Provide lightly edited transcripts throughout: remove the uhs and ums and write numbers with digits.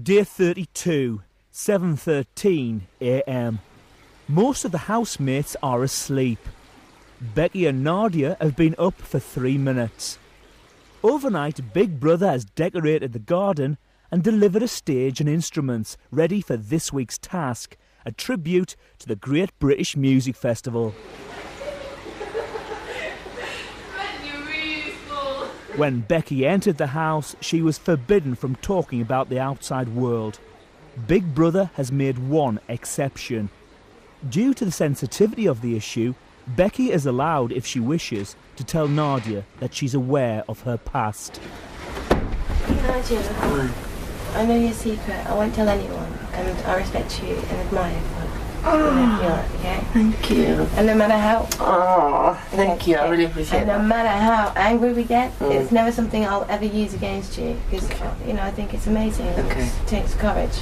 Day 32, 7:13 a.m. Most of the housemates are asleep. Becky and Nadia have been up for 3 minutes. Overnight, Big Brother has decorated the garden and delivered a stage and instruments ready for this week's task, a tribute to the Great British Music Festival. When Becky entered the house, she was forbidden from talking about the outside world. Big Brother has made one exception. Due to the sensitivity of the issue, Becky is allowed, if she wishes, to tell Nadia that she's aware of her past. Nadia, I know your secret. I won't tell anyone, and I respect you and admire you. Okay? Thank you. And no matter how... Oh, thank you. I really appreciate that. And no matter how angry we get, it's never something I'll ever use against you. Because, you know, I think it's amazing. It takes courage.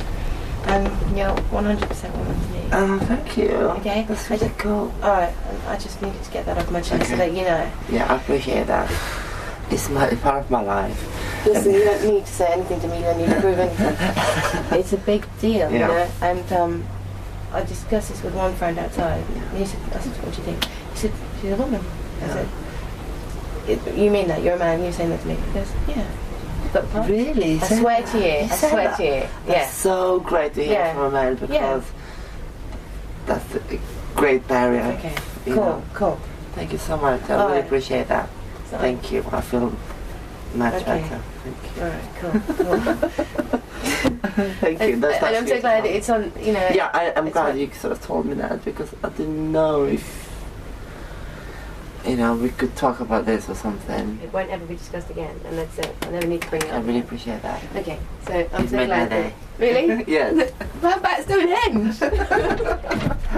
And you're 100% woman to me. Oh, thank you. Okay? That's really cool. Alright, I just needed to get that off my chest so that you know. Yeah, I appreciate that. It's part of my life. Listen, you don't need to say anything to me, you don't need to prove anything. It's a big deal, you know? And, I discussed this with one friend outside. And he said, I said, what do you think? He said, she's a woman. I said, you mean that? You're a man, you're saying that to me? He goes, yeah. But really? I swear to you. I swear to you. Yeah. That's so great to hear from a man because that's a great barrier. Okay. Cool. Thank you so much. I really appreciate that. Thank you. I feel much better. Thank you. Alright, cool. Thank you. That's and I'm so glad it's on, you know. Yeah, I'm glad you sort of told me that because I didn't know if, you know, we could talk about this or something. It won't ever be discussed again, and that's it. I never need to bring it up. I really appreciate that. Okay, so I'm so glad that. Really? Yes. How about Stonehenge?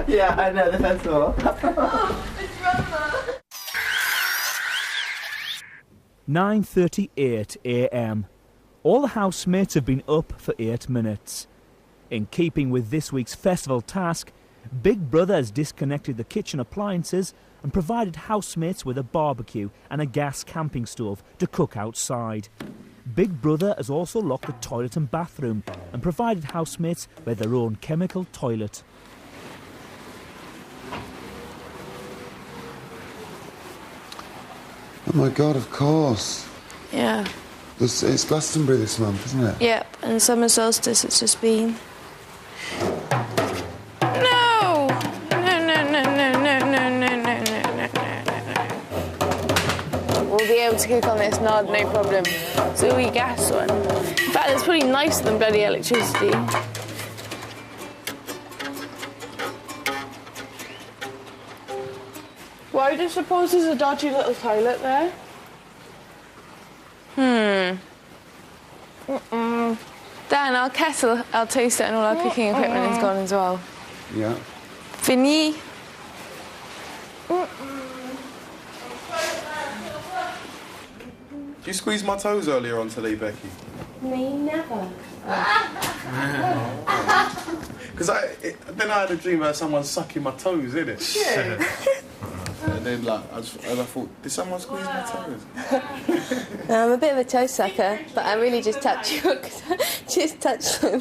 Yeah, I know the festival. It's drama. 9:38 a.m. All the housemates have been up for 8 minutes. In keeping with this week's festival task, Big Brother has disconnected the kitchen appliances and provided housemates with a barbecue and a gas camping stove to cook outside. Big Brother has also locked the toilet and bathroom and provided housemates with their own chemical toilet. Oh my God, of course. Yeah. It's Glastonbury this month, isn't it? Yep, and summer solstice it's just been. No! We'll be able to cook on this nod, no problem. It's all your gas one. In fact, it's pretty nicer than bloody electricity. Why do you suppose there's a dodgy little toilet there? Dan, our kettle, our toaster and all our cooking equipment is gone as well. Yeah. Fini. Did you squeeze my toes earlier on today, Becky? Me, never. Because then I had a dream about someone sucking my toes, innit? Yeah. And then, like, I thought, did someone squeeze my toes? No, I'm a bit of a toe sucker, but I really just touch you because I just touch them.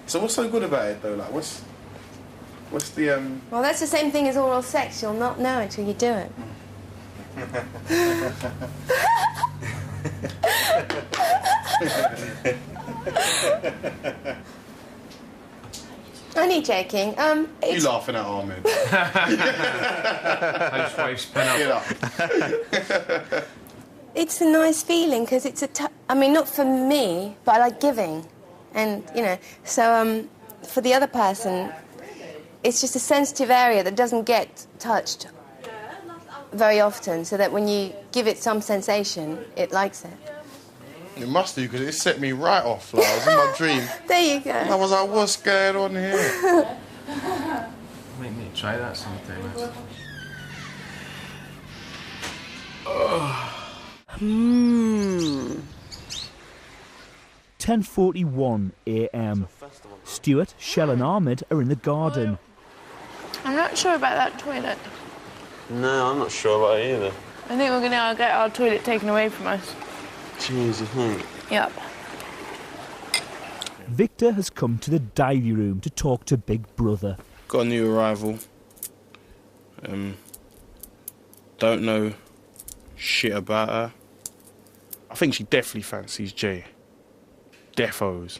So what's so good about it, though? Like, what's the Well, that's the same thing as oral sex. You'll not know until you do it. Only joking. You laughing at Ahmed? Housewives pin up. It's a nice feeling because it's I mean, not for me, but I like giving, and you know. So for the other person, it's just a sensitive area that doesn't get touched very often. So that when you give it some sensation, it likes it. It must do, because it set me right off. Like, I was in my dream. There you go. I was like, what's going on here? Make me try that sometime. 10:41 a.m. Stuart, Shell and Ahmed are in the garden. I'm not sure about that toilet. No, I'm not sure about it either. I think we're going to get our toilet taken away from us. Jesus, Yep. Victor has come to the diary room to talk to Big Brother. Got a new arrival. Don't know shit about her. I think she definitely fancies Jay. Defos.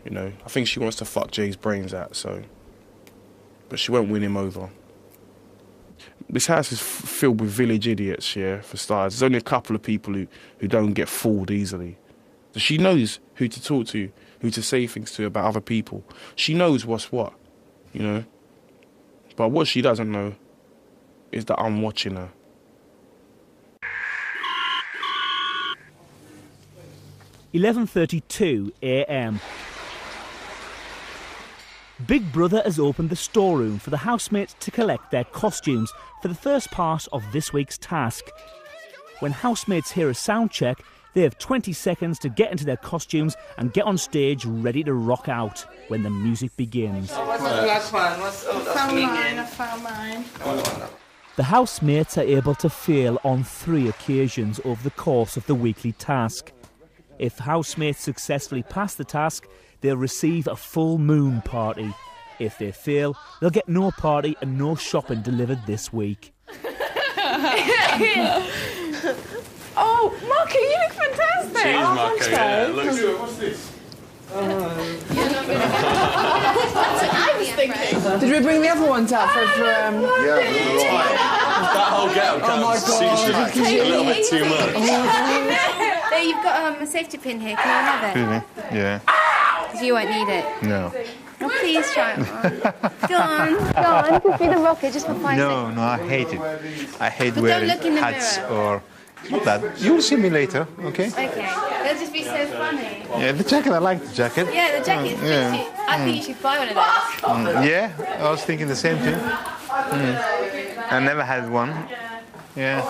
You know, I think she wants to fuck Jay's brains out, so... But she won't win him over. This house is filled with village idiots, yeah, for starters. There's only a couple of people who don't get fooled easily. So she knows who to talk to, who to say things to about other people. She knows what's what, you know. But what she doesn't know is that I'm watching her. (11:32 a.m). Big Brother has opened the storeroom for the housemates to collect their costumes for the first part of this week's task. When housemates hear a sound check, they have 20 seconds to get into their costumes and get on stage ready to rock out when the music begins. What's the black one? I found mine. The housemates are able to fail on 3 occasions over the course of the weekly task. If housemates successfully pass the task, they'll receive a full moon party. If they fail, they'll get no party and no shopping delivered this week. Oh, Marky, you look fantastic! Cheers, oh, Marco, yeah. Look. What's this? That's what I was thinking. Did we bring the other ones out for That whole get-up suits you a little bit too much. There, you've got a safety pin here. Can I have it? Really? Yeah. Because you won't need it. No. Oh, please try it on. Go on. Just be the rocker just for 5 seconds. No, I hate it. I hate But wearing don't look in the hats mirror. or... Not that. You'll see me later, okay? Okay. That'll just be so funny. Yeah, the jacket, I like the jacket. Yeah, the jacket. Yeah. I think you should buy one of those. Yeah, I was thinking the same thing. I never had one. Yeah.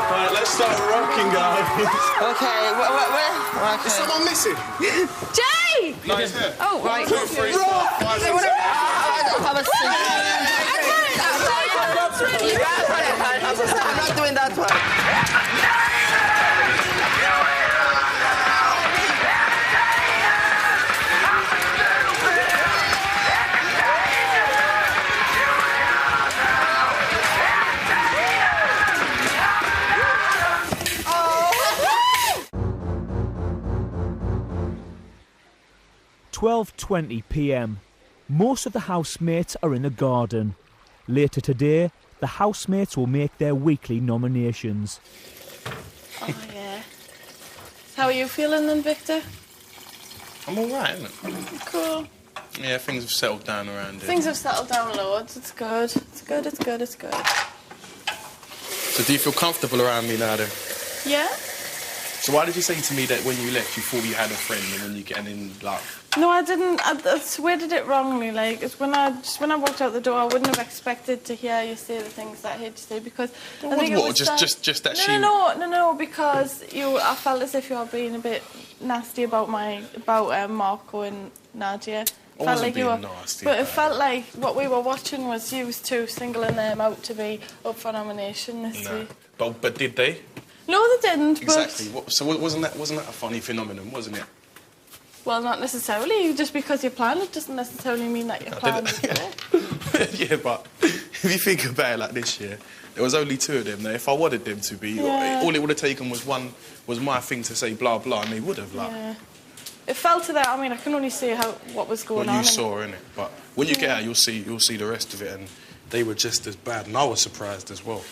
Right, let's start rocking, guys. Okay, where? Is someone missing? Jay! No, he's here. Oh, right. 2, 3, 4, 5, 6, 7. I'm not doing that one. 12:20 p.m. Most of the housemates are in the garden. Later today, the housemates will make their weekly nominations. Oh, yeah. How are you feeling then, Victor? I'm alright, isn't it? Cool. Yeah, things have settled down around here. Things have settled down loads. It's good. It's good, it's good, it's good. So do you feel comfortable around me now then? Yeah? So why did you say to me that when you left you thought you had a friend and then you get in like... No, I didn't. I worded it wrongly. Like, it's when I walked out the door, I wouldn't have expected to hear you say the things that I heard you say because I think it was just that she... No, because I felt as if you were being a bit nasty about Marco and Nadia. I wasn't being nasty. But it felt like what we were watching was you two singling them out to be up for nomination this week. But did they? No, they didn't. Exactly. But So wasn't that a funny phenomenon, wasn't it? well, not necessarily. Just because you planned it doesn't necessarily mean that you planned it. Yeah, but if you think about it like this year, there was only 2 of them. Now, if I wanted them to be, all it would have taken was my thing to say blah blah, and they would have like. Yeah. It fell to that. I mean, I can only see what was going on. What you saw, innit? But when you get out, you'll see the rest of it, and they were just as bad, and I was surprised as well.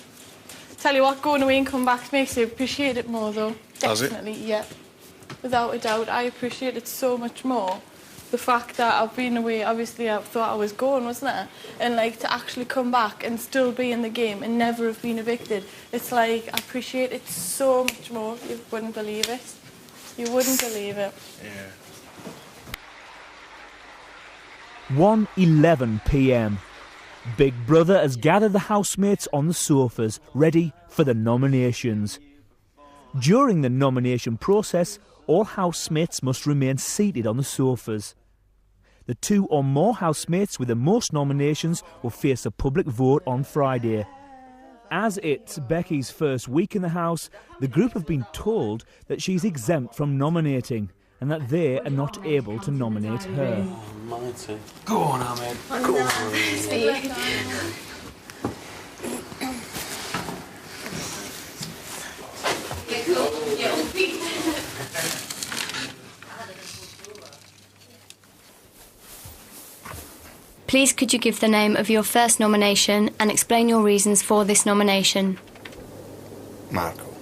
Tell you what, going away and come back makes you appreciate it more, though. Does it? Definitely, yeah. Without a doubt, I appreciate it so much more. The fact that I've been away, obviously I thought I was going, wasn't it? And like to actually come back and still be in the game and never have been evicted, it's like I appreciate it so much more. You wouldn't believe it. You wouldn't believe it. Yeah. 1:11 p.m. Big Brother has gathered the housemates on the sofas, ready for the nominations. During the nomination process, all housemates must remain seated on the sofas. The 2 or more housemates with the most nominations will face a public vote on Friday. As it's Becky's first week in the house, the group have been told that she's exempt from nominating and that they are not able to nominate her. Almighty. Go on, Ahmed. Go on. Please could you give the name of your first nomination and explain your reasons for this nomination? Marco.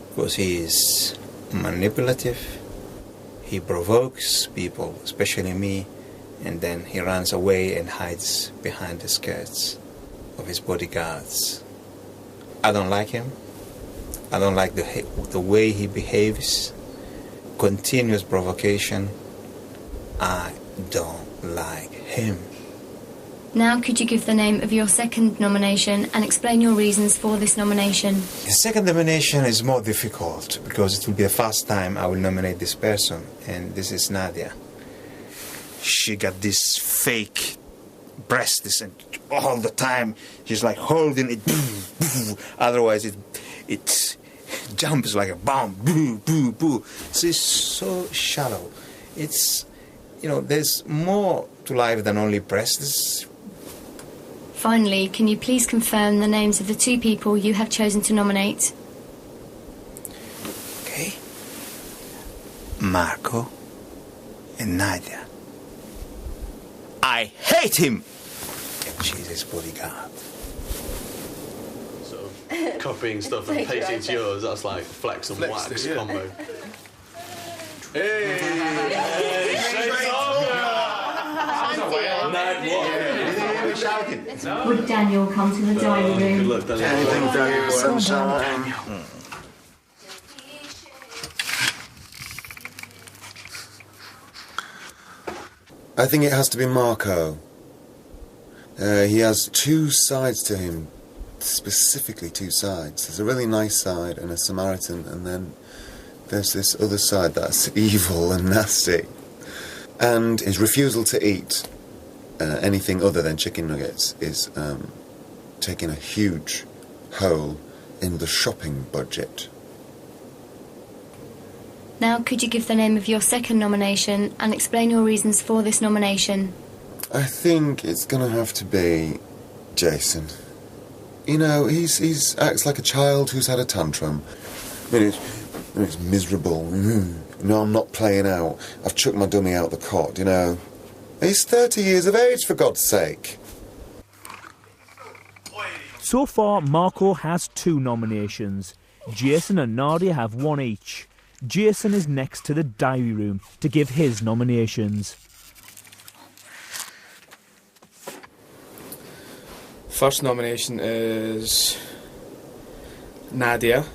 Because he is manipulative, he provokes people, especially me, and then he runs away and hides behind the skirts of his bodyguards. I don't like him. I don't like the way he behaves. Continuous provocation. I don't like him. Now could you give the name of your second nomination and explain your reasons for this nomination? The second nomination is more difficult because it will be the first time I will nominate this person, and this is Nadia. She got this fake breast, and all the time she's like holding it, otherwise it jumps like a bomb, She's so shallow. It's, you know, there's more to life than only breasts. Finally, can you please confirm the names of the 2 people you have chosen to nominate? Okay. Marco and Nadia. I hate him! And she's his bodyguard. Sort of copying stuff and pasting to yours, that's like flex and wax combo. Hey! Would Daniel come to the dining room? Good luck, Daniel. Daniel, sunshine. I think it has to be Marco. He has 2 sides to him, specifically 2 sides. There's a really nice side and a Samaritan, and then there's this other side that's evil and nasty. And his refusal to eat anything other than chicken nuggets is taking a huge hole in the shopping budget. Now could you give the name of your second nomination and explain your reasons for this nomination? I think it's gonna have to be Jason. You know, he's acts like a child who's had a tantrum. I mean, it's miserable. No, I'm not playing out. I've chucked my dummy out the cot, you know. He's 30 years of age, for God's sake. So far, Marco has 2 nominations. Jason and Nadia have 1 each. Jason is next to the diary room to give his nominations. First nomination is Nadia.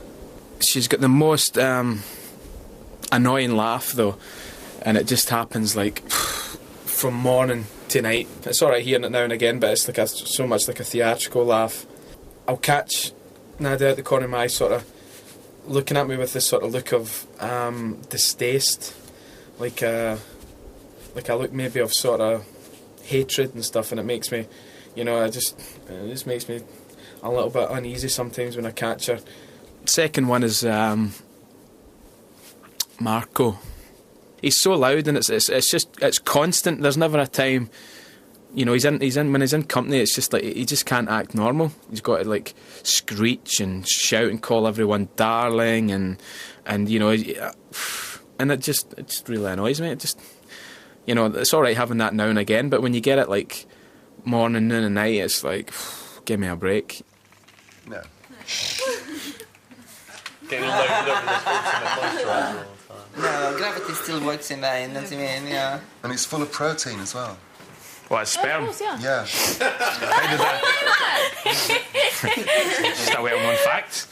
She's got the most annoying laugh though, and it just happens like from morning to night. It's alright hearing it now and again, but it's like so much like a theatrical laugh. I'll catch Nadia at the corner of my eye, sort of looking at me with this sort of look of distaste, like a look maybe of sort of hatred and stuff, and it makes me, you know, it just makes me a little bit uneasy sometimes when I catch her. Second one is Marco. He's so loud and it's constant. There's never a time, you know, when he's in company, it's just like he just can't act normal. He's got to like screech and shout and call everyone darling and you know, and it just really annoys me. It just, you know, it's all right having that now and again, but when you get it like morning, noon and night, it's like, give me a break. No. Getting loaded up with this moisturiser all the time. No, gravity still works in that, doesn't mean, yeah. And it's full of protein as well. What, sperm? Of course, yeah. Yeah. How did that? Just a well-known fact.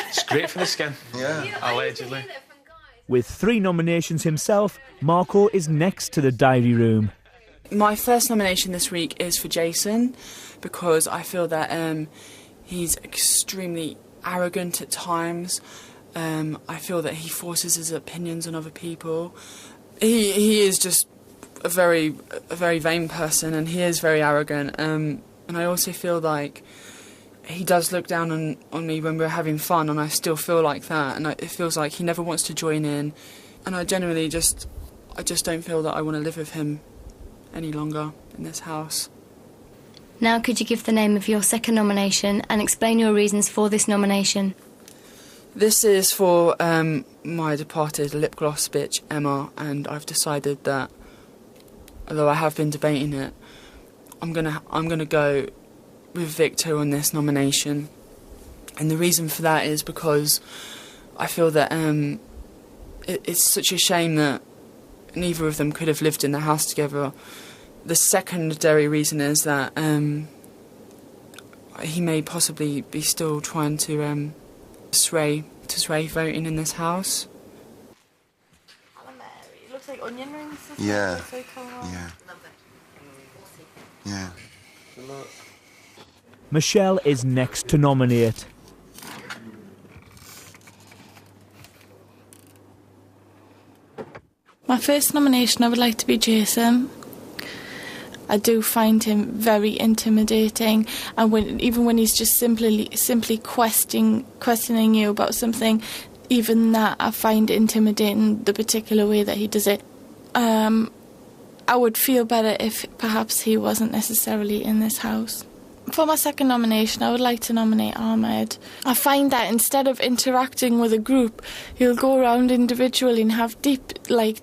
It's great for the skin. Yeah. Allegedly. With 3 nominations himself, Marco is next to the diary room. My first nomination this week is for Jason, because I feel that he's extremely arrogant at times. I feel that he forces his opinions on other people. He is just a very vain person, and he is very arrogant. And I also feel like he does look down on me when we're having fun, and I still feel like that. And it feels like he never wants to join in. And I genuinely just don't feel that I want to live with him any longer in this house. Now could you give the name of your second nomination and explain your reasons for this nomination? This is for my departed lip gloss bitch, Emma, and I've decided that, although I have been debating it, I'm gonna go with Victor on this nomination. And the reason for that is because I feel that it's such a shame that neither of them could have lived in the house together. The secondary reason is that he may possibly be still trying to sway voting in this house. It looks like onion rings. Yeah. Yeah. Yeah. Michelle is next to nominate. My first nomination, I would like to be Jason. I do find him very intimidating, and even when he's just simply questioning you about something, even that I find intimidating, the particular way that he does it. I would feel better if perhaps he wasn't necessarily in this house. For my second nomination, I would like to nominate Ahmed. I find that instead of interacting with a group, he'll go around individually and have deep,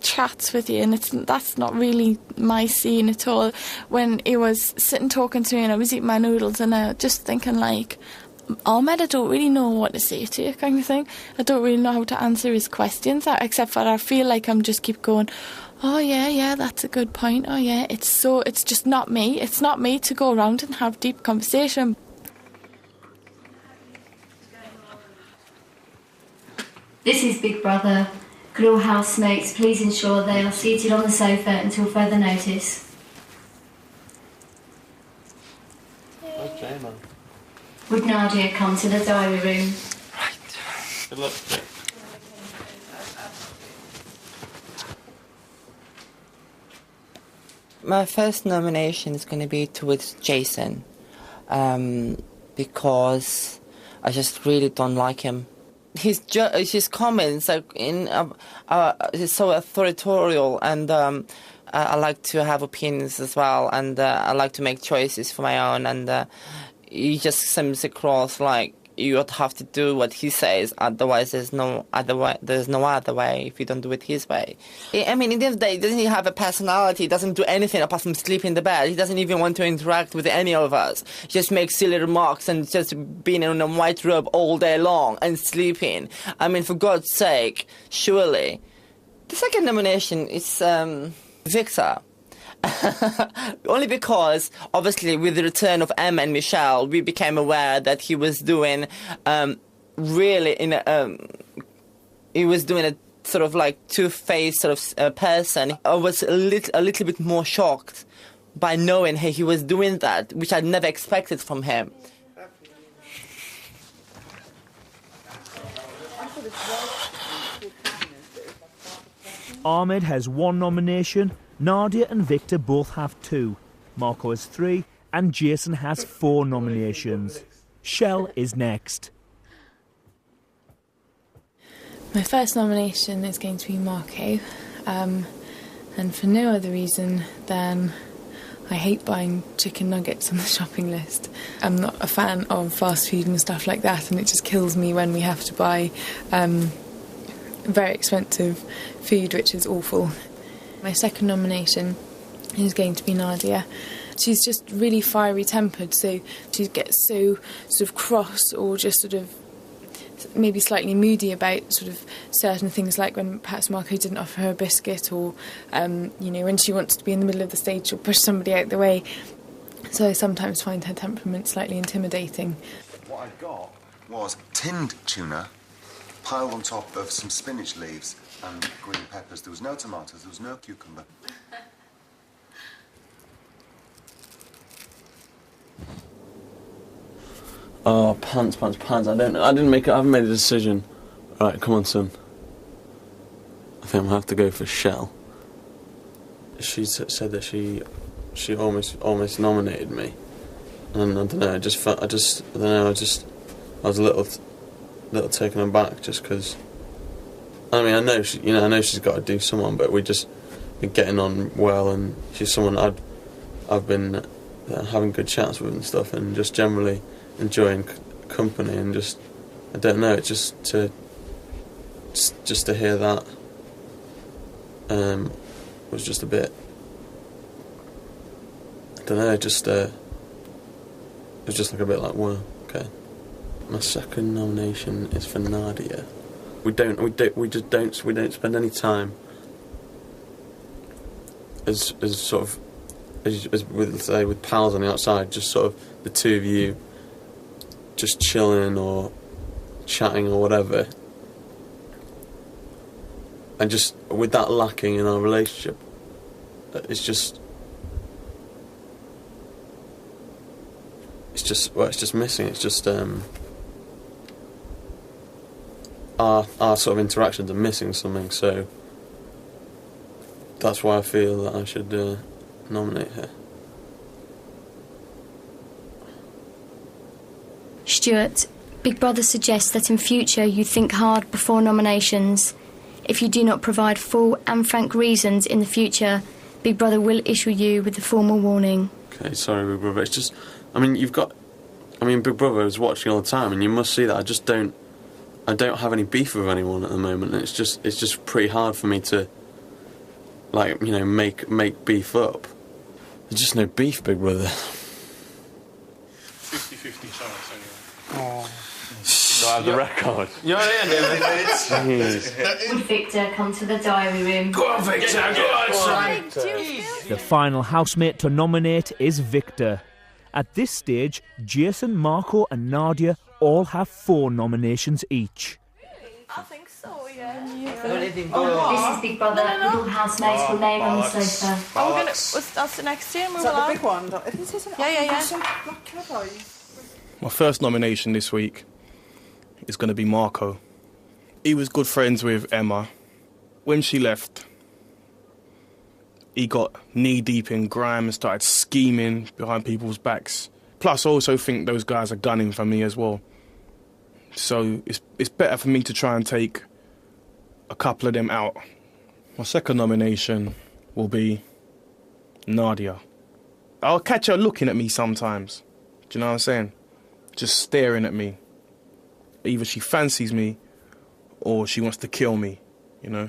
chats with you, and that's not really my scene at all. When he was sitting talking to me and I was eating my noodles, and I was just thinking, Ahmed, I don't really know what to say to you, kind of thing. I don't really know how to answer his questions, except for I feel like I'm just keep going, oh yeah, that's a good point. Oh yeah, it's just not me. It's not me to go around and have deep conversation. This is Big Brother. Could all housemates please ensure they are seated on the sofa until further notice? Okay, man. Would Nadia come to the diary room? Right. Good luck. My first nomination is going to be towards Jason, because I just really don't like him. His comments he's so authoritarian, and I like to have opinions as well, and I like to make choices for my own, and he just comes across like you would have to do what he says, otherwise there's no other way if you don't do it his way. I mean, in the end of the day, doesn't he have a personality? He doesn't do anything apart from sleep in the bed. He doesn't even want to interact with any of us. He just makes silly remarks and just being in a white robe all day long and sleeping. I mean, for God's sake, surely. The second nomination is Victor. Only because, obviously, with the return of Emma and Michelle, we became aware that he was doing he was doing a sort of two-faced sort of person. I was a little bit more shocked by knowing he was doing that, which I'd never expected from him. Ahmed has 1 nomination. Nadia and Victor both have 2. Marco has 3, and Jason has 4 nominations. Shell is next. My first nomination is going to be Marco, and for no other reason than I hate buying chicken nuggets on the shopping list. I'm not a fan of fast food and stuff like that, and it just kills me when we have to buy very expensive food, which is awful. My second nomination is going to be Nadia. She's just really fiery-tempered, so she gets so sort of cross or just sort of maybe slightly moody about sort of certain things, like when perhaps Marco didn't offer her a biscuit, or when she wants to be in the middle of the stage, she'll push somebody out the way. So I sometimes find her temperament slightly intimidating. What I got was tinned tuna piled on top of some spinach leaves and green peppers. There was no tomatoes, there was no cucumber. Oh, pants. I haven't made a decision. Right, come on, son. I think I'm gonna have to go for Shell. She said that she almost nominated me, and I don't know. I was a little taken aback just because. I mean, I know she's got to do someone, but we've just been getting on well, and she's someone I've been having good chats with and stuff, and just generally enjoying company, and just I don't know, it's just to hear that was just a bit, I don't know, it was just like a bit like, well, okay. My second nomination is for Nadia. We don't spend any time as with pals on the outside, just sort of the two of you just chilling or chatting or whatever, and just with that lacking in our relationship, it's just missing. It's just our sort of interactions are missing something, so that's why I feel that I should nominate her. Stuart, Big Brother suggests that in future you think hard before nominations. If you do not provide full and frank reasons in the future, Big Brother will issue you with a formal warning. Okay, sorry, Big Brother. It's just, Big Brother is watching all the time, and you must see that I don't have any beef with anyone at the moment, and it's just pretty hard for me to, like, you know, make beef up. There's just no beef, Big Brother. 50-50 chance anyway. Oh. Do I have the record? You're in, David. Would Victor come to the diary room? Go on, Victor, go on, son. The final housemate to nominate is Victor. At this stage, Jason, Marco and Nadia all have 4 nominations each. I think so, yeah. This is Big Brother. All housemates will remain on the sofa. Oh, we're gonna. That's the next team. Is that the big one? Yeah. My first nomination this week is going to be Marco. He was good friends with Emma. When she left, he got knee-deep in grime and started scheming behind people's backs. Plus, I also think those guys are gunning for me as well. So it's better for me to try and take a couple of them out. My second nomination will be Nadia. I'll catch her looking at me sometimes. Do you know what I'm saying? Just staring at me. Either she fancies me or she wants to kill me, you know?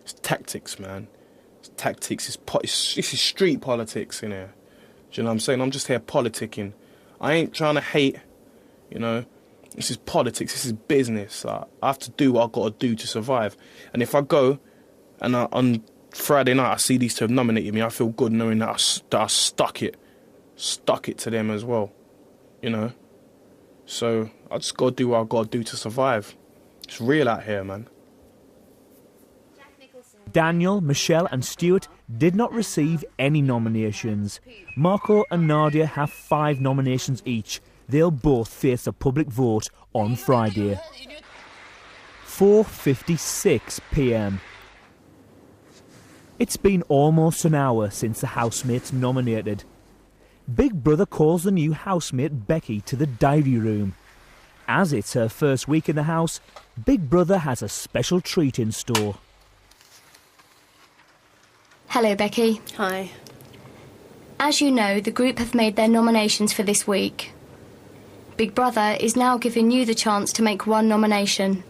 It's tactics, man. It's tactics. This is street politics in here. Do you know what I'm saying? I'm just here politicking. I ain't trying to hate, you know? This is politics. This is business. I have to do what I've got to do to survive. And if I go and on Friday night I see these two have nominated me, I feel good knowing that I stuck it to them as well, you know? So I just got to do what I've got to do to survive. It's real out here, man. Daniel, Michelle and Stuart did not receive any nominations. Marco and Nadia have 5 nominations each. They'll both face a public vote on Friday. 4:56 p.m. It's been almost an hour since the housemates nominated. Big Brother calls the new housemate Becky to the diary room. As it's her first week in the house, Big Brother has a special treat in store. Hello, Becky. Hi. As you know, the group have made their nominations for this week. Big Brother is now giving you the chance to make one nomination.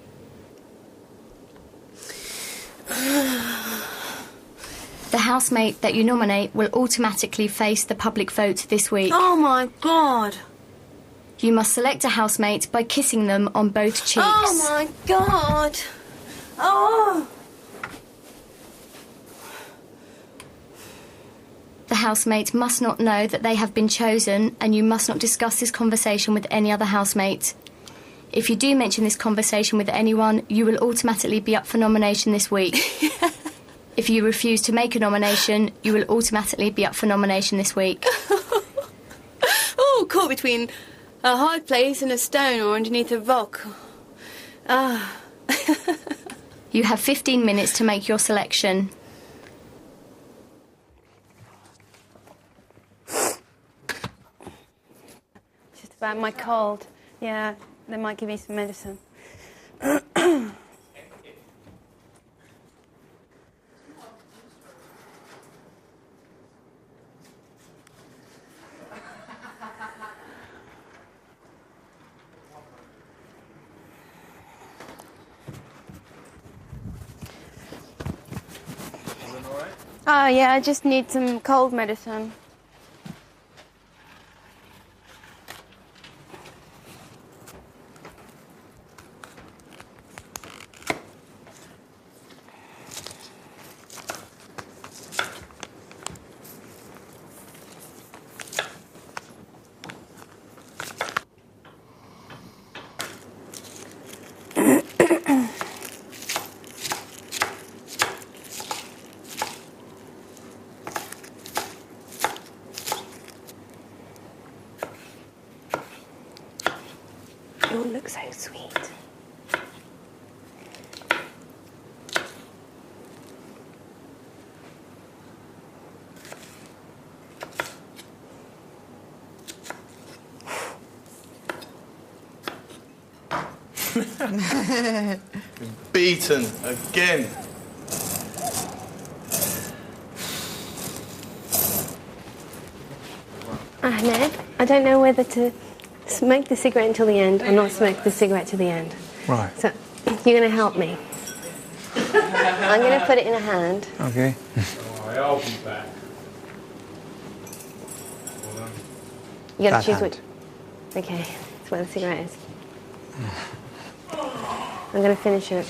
The housemate that you nominate will automatically face the public vote this week. Oh my God. You must select a housemate by kissing them on both cheeks. Oh my God. Oh. The housemate must not know that they have been chosen, and you must not discuss this conversation with any other housemate. If you do mention this conversation with anyone, you will automatically be up for nomination this week. If you refuse to make a nomination, you will automatically be up for nomination this week. Oh, caught between A hard place in a stone or underneath a rock. Ah. You have 15 minutes to make your selection. Just about my cold. Yeah, they might give me some medicine. Oh, yeah, I just need some cold medicine. You all look so sweet. Beaten again. Ahmed, I don't know whether to smoke the cigarette until the end or not smoke the cigarette till the end. Right. So, you're going to help me. I'm going to put it in a hand. Okay. I'll be back. You got That to choose hand. which. Okay, that's where the cigarette is. I'm going to finish it.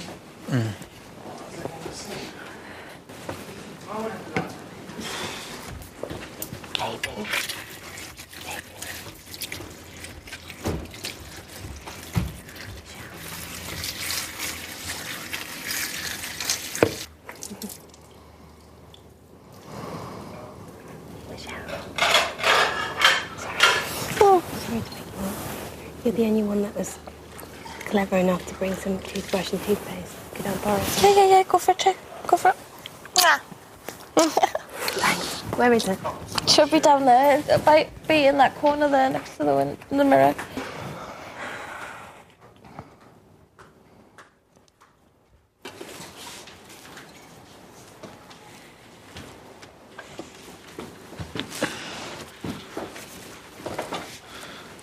Oh, sorry to make you laugh. You're the only one that was clever enough to bring some toothbrush and toothpaste. Could I borrow some? Yeah, go for it, go for it. Thanks. Where is it? Should be down there. It might be in that corner there next to the mirror.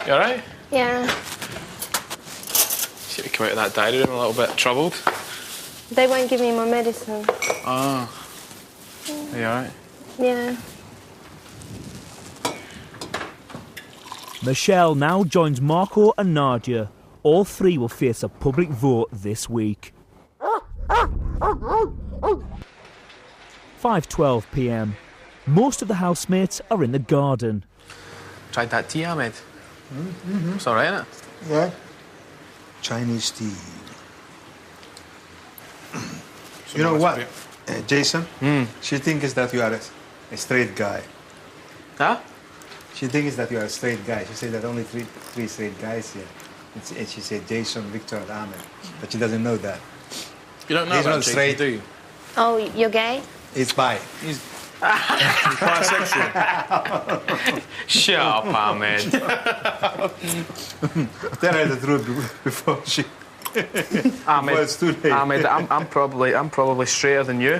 You alright? Yeah. Should we come out of that diary room a little bit troubled? They won't give me my medicine. Ah. Are you alright? Yeah. Michelle now joins Marco and Nadia. All three will face a public vote this week. 5:12 p.m. Most of the housemates are in the garden. Tried that tea, Ahmed? It's alright, isn't it? Yeah. Chinese tea. You know what, Jason? She thinks that you are a straight guy. Huh? She thinks that you are a straight guy. She said that only three straight guys here. And she said Jason, Victor, and Ahmed. But she doesn't know that. You don't know He's about not Jason, straight. do you? Oh, you're gay? He's bi. He's bisexual. Shut up, Ahmed. Tell her the truth before she... Ahmed, Well, it's too late. Ahmed, I'm probably straighter than you.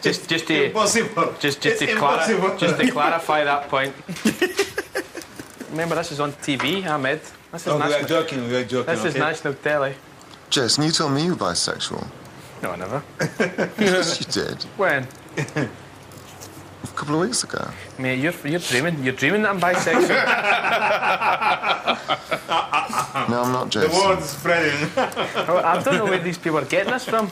just to Impossible. just It's to impossible. just to clarify that point. Remember, this is on TV, Ahmed. This is Oh, we are national. joking. We are joking. This is national telly. Jason, you told me you were bisexual. No, I never. Yes, you did. When? A couple of weeks ago. Mate, you're dreaming. You're dreaming that I'm bisexual. No, I'm not, The Jason. word is spreading. I don't know where these people are getting this from.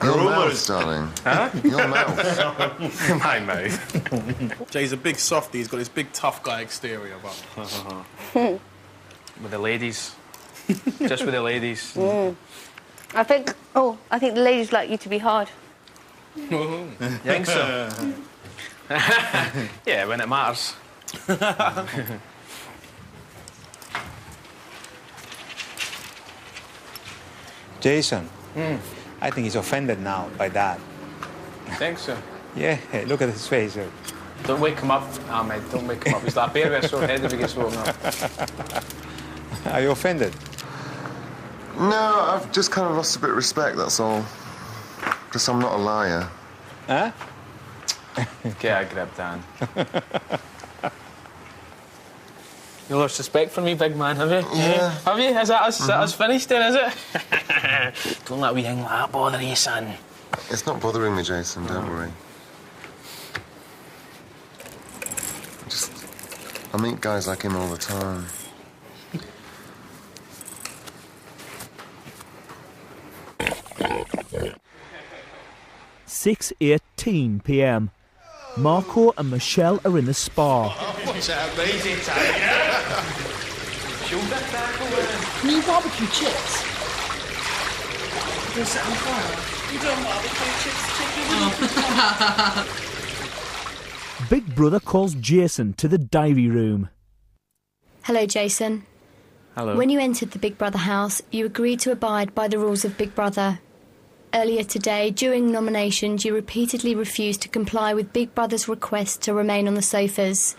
Your mouth, darling. Huh? Your mouth. My mouth. Jay's a big softie. He's got this big tough guy exterior, but With the ladies. Just with the ladies. I think the ladies like you to be hard. You think so? Yeah, when it matters. Jason, I think he's offended now by that. You think so? Yeah, look at his face. Don't wake him up, Ahmed. Don't wake him up. He's like a bear with a sore head if he gets woken up. Are you offended? No, I've just kind of lost a bit of respect, that's all. Because I'm not a liar. Huh? Get a grip, Dan. You lost respect for me, big man, have you? Yeah. Have you? Is that us finished then, is it? Don't let a wee thing like that bother you, son. It's not bothering me, Jason, don't worry. I meet guys like him all the time. (6:18 p.m). Marco and Michelle are in the spa. What's that amazing time? New barbecue chips. You're set on fire. You don't barbecue chips, chicken. Big Brother calls Jason to the diary room. Hello, Jason. Hello. When you entered the Big Brother house, you agreed to abide by the rules of Big Brother. Earlier today, during nominations, you repeatedly refused to comply with Big Brother's request to remain on the sofas.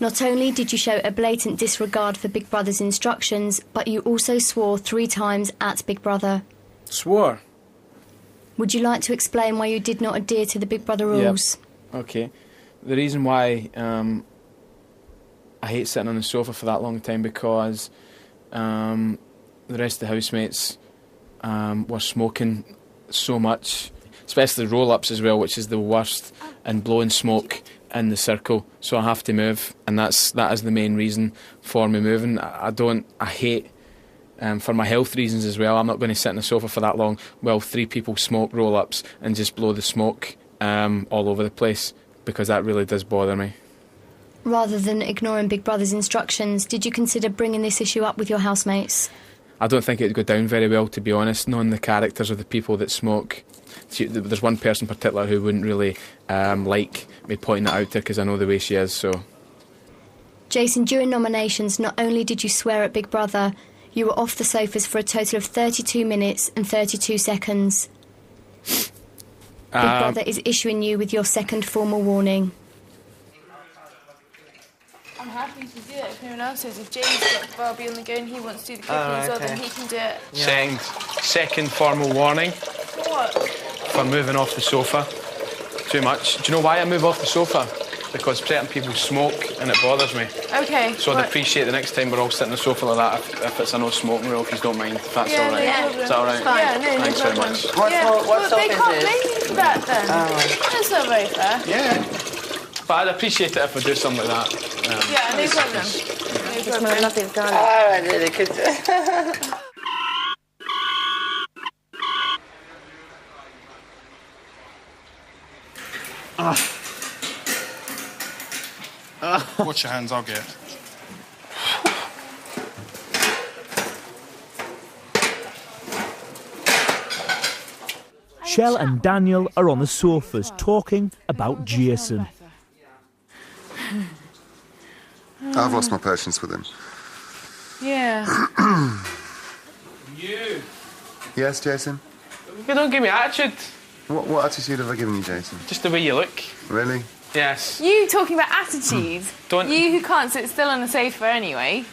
Not only did you show a blatant disregard for Big Brother's instructions, but you also swore 3 times at Big Brother. Swore? Would you like to explain why you did not adhere to the Big Brother rules? Yep. Okay. The reason why I hate sitting on the sofa for that long time because the rest of the housemates were smoking so much, especially roll-ups as well, which is the worst, and blowing smoke in the circle. So I have to move, and that is the main reason for me moving. I hate, for my health reasons as well, I'm not going to sit on the sofa for that long while 3 people smoke roll-ups and just blow the smoke all over the place, because that really does bother me. Rather than ignoring Big Brother's instructions, did you consider bringing this issue up with your housemates? I don't think it would go down very well, to be honest, knowing the characters of the people that smoke. There's one person in particular who wouldn't really like me pointing it out to her because I know the way she is, so... Jason, during nominations, not only did you swear at Big Brother, you were off the sofas for a total of 32 minutes and 32 seconds. Big Brother is issuing you with your second formal warning. I'm happy to do it if anyone else is. If James got Barbie on the go and he wants to do the cooking as well, then he can do it. Yeah. Second formal warning. What? For moving off the sofa. Too much. Do you know why I move off the sofa? Because certain people smoke and it bothers me. Okay. So I'd appreciate the next time we're all sitting on the sofa like that if it's a no smoking rule, if you don't mind. If that's all right. Yeah. Is that all right? Yeah, no Thanks very much. What they can't blame you for that then. That's not very fair. Yeah. But I'd appreciate it if we do something like that. Yeah, no problem. No problem. I love this garlic. Oh, I really could. Watch your hands, I'll get it. Shell and Daniel are on the sofas talking about Jason. I've lost my patience with him. Yeah. You. Yes, Jason? You don't give me attitude. What attitude have I given you, Jason? Just the way you look. Really? Yes. You talking about attitude? Don't. You who can't sit still on the sofa anyway.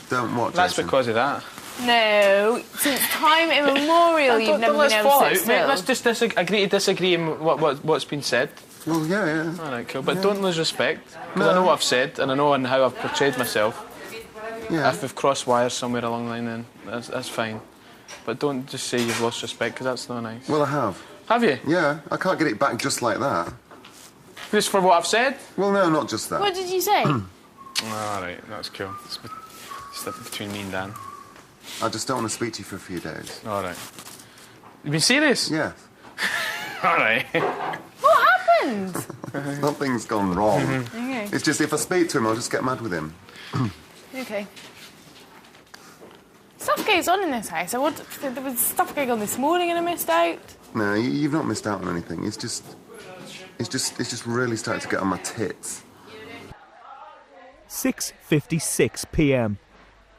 Don't what, Jason? That's because of that. No, since time immemorial you've never been able to sit still. Let's just agree to disagree on what's been said. Well, yeah. All right, cool. But don't lose respect, because I know what I've said and I know how I've portrayed myself. Yeah. If we've crossed wires somewhere along the line, then that's fine. But don't just say you've lost respect, because that's not nice. Well, I have. Have you? Yeah, I can't get it back just like that. Just for what I've said? Well, no, not just that. What did you say? All right, that's cool. It's between me and Dan. I just don't want to speak to you for a few days. All right. You been serious? Yeah. All right. What happened? Nothing's gone wrong. Okay. It's just if I speak to him, I'll just get mad with him. Okay. Stuff goes on in this house. There was stuff going on this morning and I missed out. No, you've not missed out on anything. It's just... It's just really starting to get on my tits. 6:56 p.m.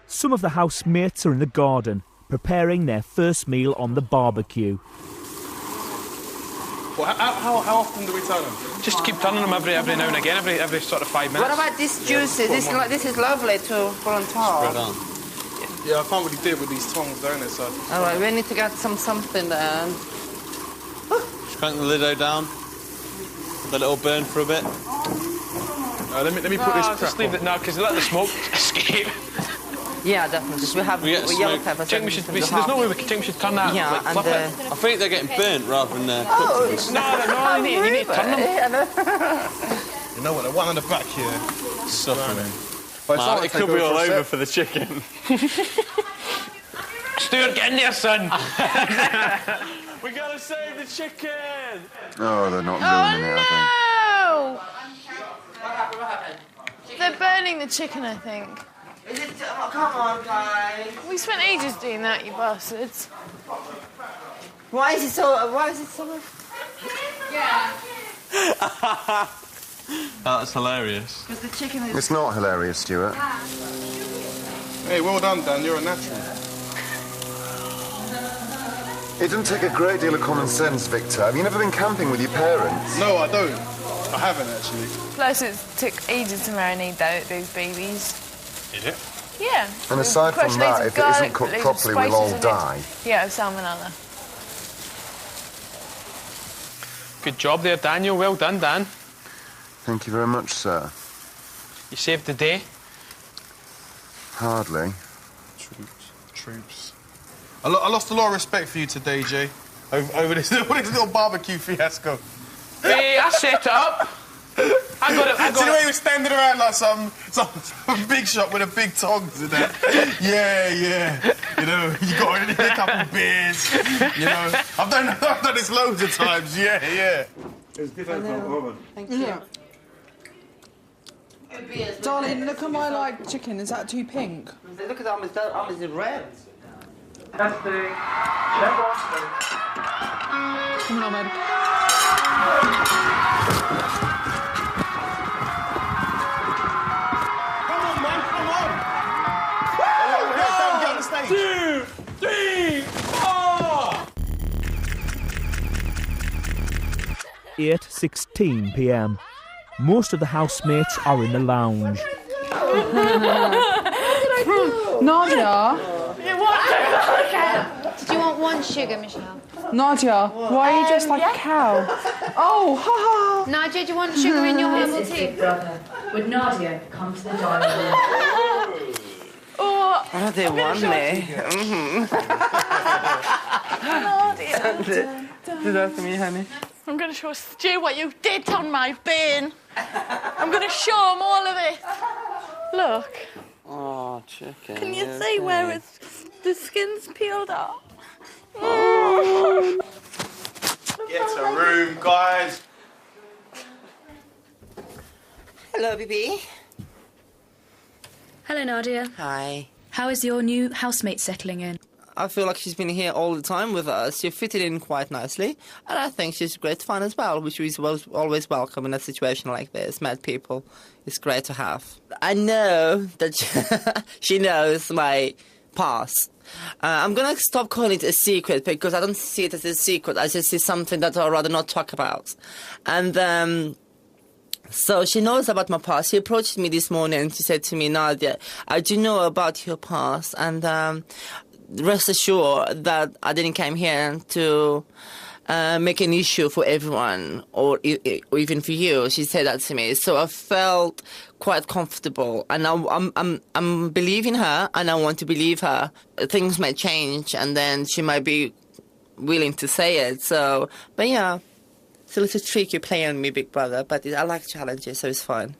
Some of the housemates are in the garden, preparing their first meal on the barbecue. Well, how often do we turn them? Just keep turning them every now and again, every sort of 5 minutes. What about this juicy? This is lovely to put on top. Spread on. Yeah, I can't really do it with these tongs, don't it? So. All right, we need to get something there. Just crank the lid down. Let it all burn for a bit. Let me put this crap just leave it now, because let the smoke escape. Yeah, definitely. We have yellow peppers. There's no way we should turn that. Yeah, like, and flip it. I think they're getting burnt rather than Oh, cooked. No, you need to turn them. You know what? The one on the back here. Suffering. But it could be all over for the chicken. Stuart, get in there, son. We gotta save the chicken. Oh, they're not ruining it, I No! They're burning the chicken, I think. Is it? Oh, come on, guys. We spent ages doing that, you bastards. Why is it so? Yeah. That's hilarious. Because the chicken think. is. It's not hilarious, Stuart. Hey, well done, Dan. You're a natural. It doesn't take a great deal of common sense, Victor. Have you never been camping with your parents? No, I don't. I haven't, actually. Plus, it took ages to marinate those babies. Did it? Yeah. And aside from that, if it isn't cooked properly, we'll all die. Yeah, salmonella. Good job there, Daniel. Well done, Dan. Thank you very much, sir. You saved the day. Hardly. Troops. I lost a lot of respect for you today, Jay. Over this little barbecue fiasco. Hey, I set it up. I got it. See the way he was standing around like some big shot with a big tongs and that. Yeah. You know, you got a couple beers. You know, I've done this loads of times. Yeah. It's different from oven. Thank you. Darling, look at my chicken. Is that too pink? Look at that arm is red. Testing. Come on, man. Stage. 2, 3, 4. 8:16 p.m. Most of the housemates are in the lounge. Nadia? Did you want one sugar, Michelle? Nadia, why are you dressed like a cow? Oh, ha ha! Nadia, do you want sugar in your herbal tea? Big brother. Would Nadia come to the dining room? Oh, they want me. Nadia. Do that to me, honey. I'm going to show Stu what you did on my bin. I'm going to show him all of it. Look. Oh, chicken. Can you see where the skin's peeled off? Get a room, guys. Hello, baby. Hello, Nadia. Hi. How is your new housemate settling in? I feel like she's been here all the time with us. She fitted in quite nicely, and I think she's great fun as well, which is always welcome in a situation like this. Mad people, it's great to have. I know that she knows my past. I'm gonna stop calling it a secret because I don't see it as a secret. I just see something that I'd rather not talk about. And so she knows about my past. She approached me this morning and she said to me, Nadia, I do know about your past, and rest assured that I didn't come here to make an issue for everyone or even for you. She said that to me. So I felt quite comfortable, and I'm believing her, and I want to believe her. Things might change, and then she might be willing to say it. So, but yeah, it's a little trick you play on me, big brother, but I like challenges, so it's fine.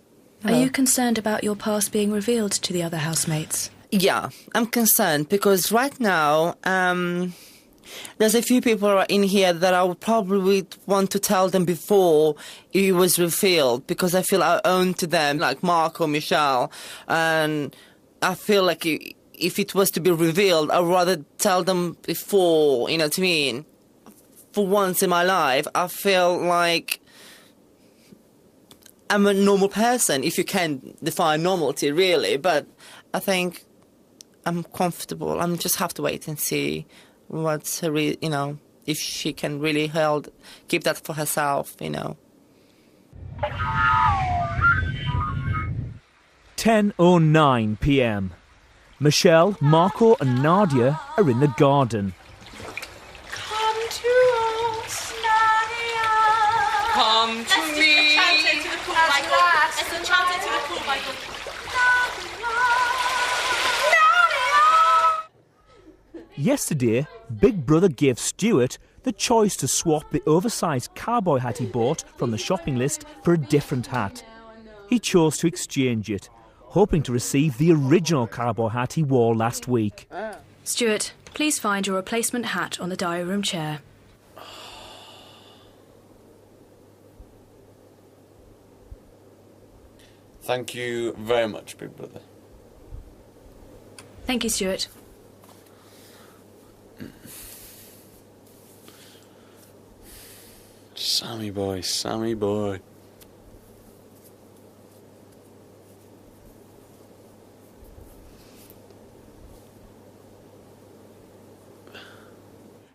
Are you concerned about your past being revealed to the other housemates? Yeah, I'm concerned because right now there's a few people in here that I would probably want to tell them before it was revealed because I feel I own to them, like Mark or Michelle. And I feel like if it was to be revealed, I'd rather tell them before, you know what I mean? For once in my life, I feel like I'm a normal person, if you can define normality, really. But I think I'm comfortable. I just have to wait and see what's her, if she can really keep that for herself, 10:09 p.m. Michelle, Marco and Nadia are in the garden. Come to us, Nadia. Come to me. Let's do the chanting to the pool, Michael. Let's do the chanting to the pool, Michael. Yesterday, Big Brother gave Stuart the choice to swap the oversized cowboy hat he bought from the shopping list for a different hat. He chose to exchange it, hoping to receive the original cowboy hat he wore last week. Stuart, please find your replacement hat on the diary room chair. Thank you very much, Big Brother. Thank you, Stuart. Sammy boy, Sammy boy.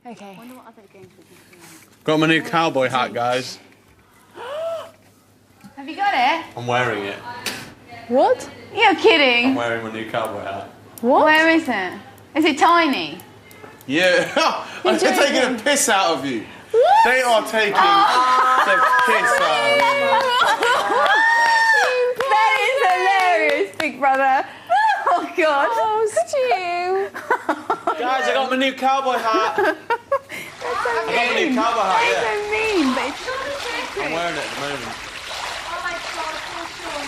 Okay. Got my new cowboy hat, guys. Have you got it? I'm wearing it. What? You're kidding. I'm wearing my new cowboy hat. What? Where is it? Is it tiny? Yeah, I'm taking a piss out of you. What? They are taking the piss out of you. That is hilarious, Big Brother. Oh, God. Oh, Stu. Guys, I got my new cowboy hat. I got my new cowboy hat, yeah. That's so mean, but it's I'm wearing it at the moment. Oh, my God, poor Sean.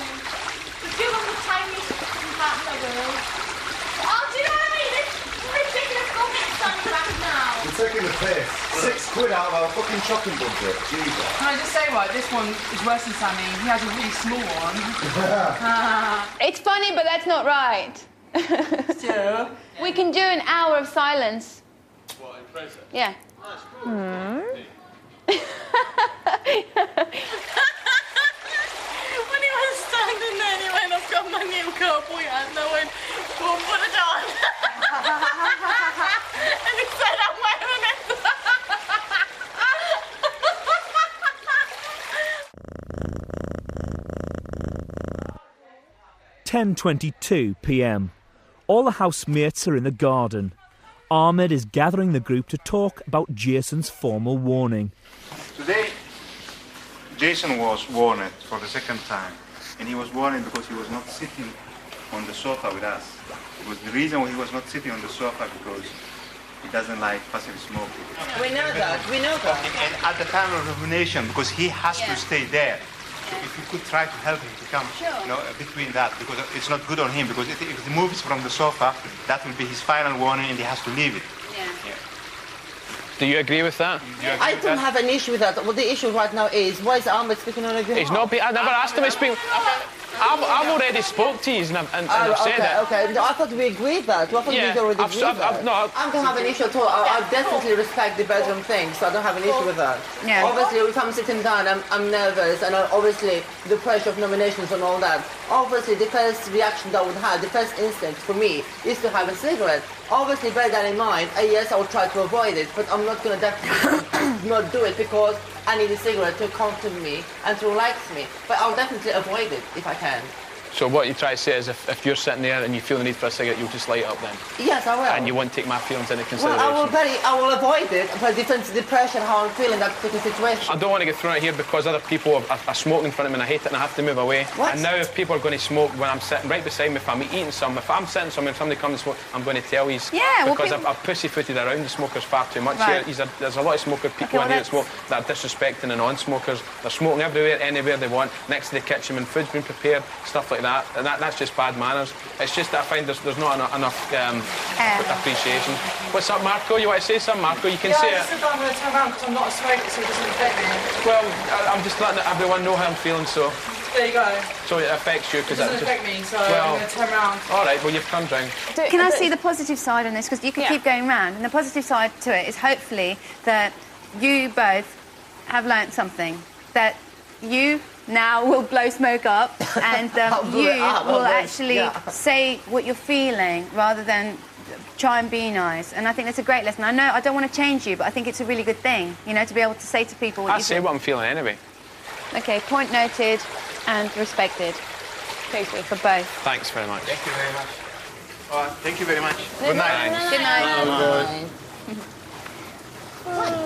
But you got the tiniest hat in the world. Oh, do you know what I mean? This ridiculous bullshit's on your back now. You're taking the piss. £6 out of our fucking shopping budget. Jesus. Can I just say, right, this one is worse than Sammy. He has a really small one. It's funny, but that's not right. Still. We can do an hour of silence. What, in prison? Yeah. When he was standing there, he went, I've got my new cowboy hat, and I went, go and put it on. And he said, I'm wearing it. 10:22 p.m. All the housemates are in the garden. Ahmed is gathering the group to talk about Jason's formal warning. Today, Jason was warned for the second time, and he was warned because he was not sitting on the sofa with us. It was the reason why he was not sitting on the sofa because he doesn't like passive smoking. We know that, And at the time of elimination, because he has to stay there. So if you could try to help him to come between that, because it's not good on him, because if he moves from the sofa, that will be his final warning and he has to leave it. Yeah. Do you agree with that? I don't have an issue with that. Well, the issue right now is, why is Ahmed speaking on a behalf? He's not. I never asked him to speak. I've already spoke to you and I've said it. Okay, no, I thought we agreed that. I thought we already agreed that. I don't have an issue at all. I definitely respect the bedroom thing, so I don't have an issue with that. Yeah. Obviously, if I'm sitting down, I'm nervous, and obviously the pressure of nominations and all that. Obviously, the first reaction that I would have, the first instinct for me, is to have a cigarette. Obviously, bear that in mind. Yes, I will try to avoid it, but I'm not going to definitely not do it because I need a cigarette to comfort me and to relax me. But I'll definitely avoid it if I can. So what you try to say is if you're sitting there and you feel the need for a cigarette, you'll just light up then? Yes, I will. And you won't take my feelings into consideration? Well, I will avoid it, but depends on the pressure, how I'm feeling that particular situation. I don't want to get thrown out here because other people are smoking in front of me and I hate it and I have to move away. What? And now if people are going to smoke when I'm sitting right beside me, if I'm eating something, if I'm sitting somewhere and somebody comes and smoke, I'm going to tell you. Yeah, well, because I've pussyfooted around the smokers far too much right. here. There's a lot of smoker people in here that smoke that are disrespecting the non-smokers. They're smoking everywhere, anywhere they want, next to the kitchen when food's been prepared, stuff like that. And that's just bad manners. It's just that I find there's not enough appreciation. What's up, Marco? You want to say something, Marco? You can say it. I'm going to turn around because I'm not a smoker, so it doesn't affect me. Well, I'm just letting everyone know how I'm feeling, so... There you go. So it affects you because it doesn't affect me, so I'm going to turn around. All right, well, you've turned round. Can I see the positive side on this? Because you can keep going round. And the positive side to it is hopefully that you both have learnt something. That you now will blow smoke up, and blow you it up, will well, actually say what you're feeling rather than try and be nice. And I think that's a great lesson. I know I don't want to change you, but I think it's a really good thing, you know, to be able to say to people what I you say feel. what I'm feeling anyway. Okay, point noted and respected. Totally, for both. Thanks very much. Thank you very much. All right, thank you very much. Good night. Good night.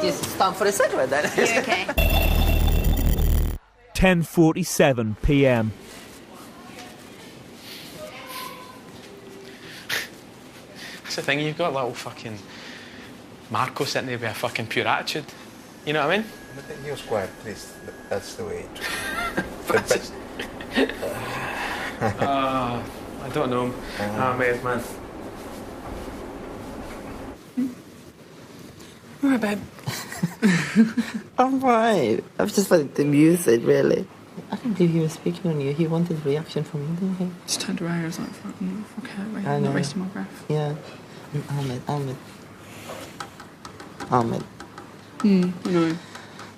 This is time for a cigarette then. You okay? 10:47 p.m. That's the thing, you've got little fucking Marco sitting there with a fucking pure attitude. You know what I mean? But then he was quiet, at least that's the way I don't know. Mate, man. All right, babe. I'm right. I was just wanting to amuse it, really. I didn't believe he was speaking on you. He wanted reaction from you, didn't he? Just turned around. I was like, fuck it, wait, I I'm know. not wasting my breath. Yeah. Ahmed. I know.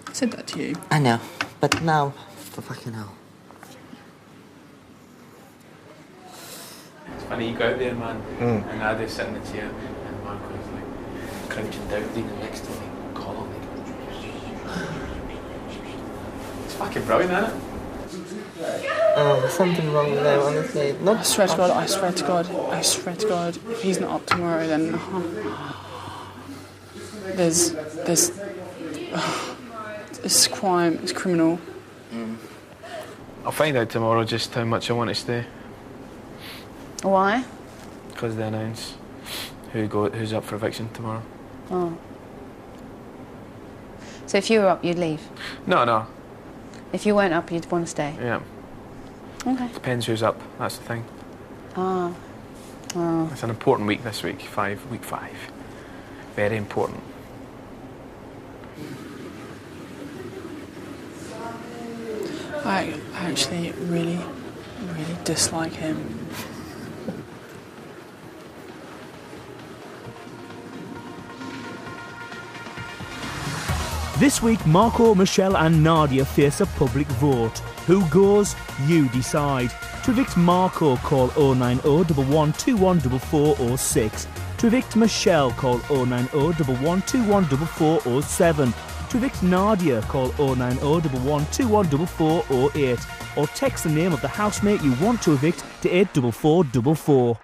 I said that to you. I know. But now, for fucking hell. It's funny, you go out there, man, and Addy's sitting in the chair, and Marco's like crouching down, leaning next to me, calling me. It's fucking brilliant, isn't it? Oh, there's something wrong with them, honestly. Not I swear to God, if he's not up tomorrow, then there's it's crime, it's criminal. I'll find out tomorrow just how much I want to stay. Why? Because they announce who's up for eviction tomorrow. Oh. So if you were up, you'd leave? No. If you weren't up, you'd want to stay? Yeah. Okay. Depends who's up, that's the thing. Oh. It's an important week this week, week 5. Very important. I actually really dislike him. This week, Marco, Michelle and Nadia face a public vote. Who goes? You decide. To evict Marco, call 090 11214406. To evict Michelle, call 090 11214407. To evict Nadia, call 090 11214408. Or text the name of the housemate you want to evict to 84444.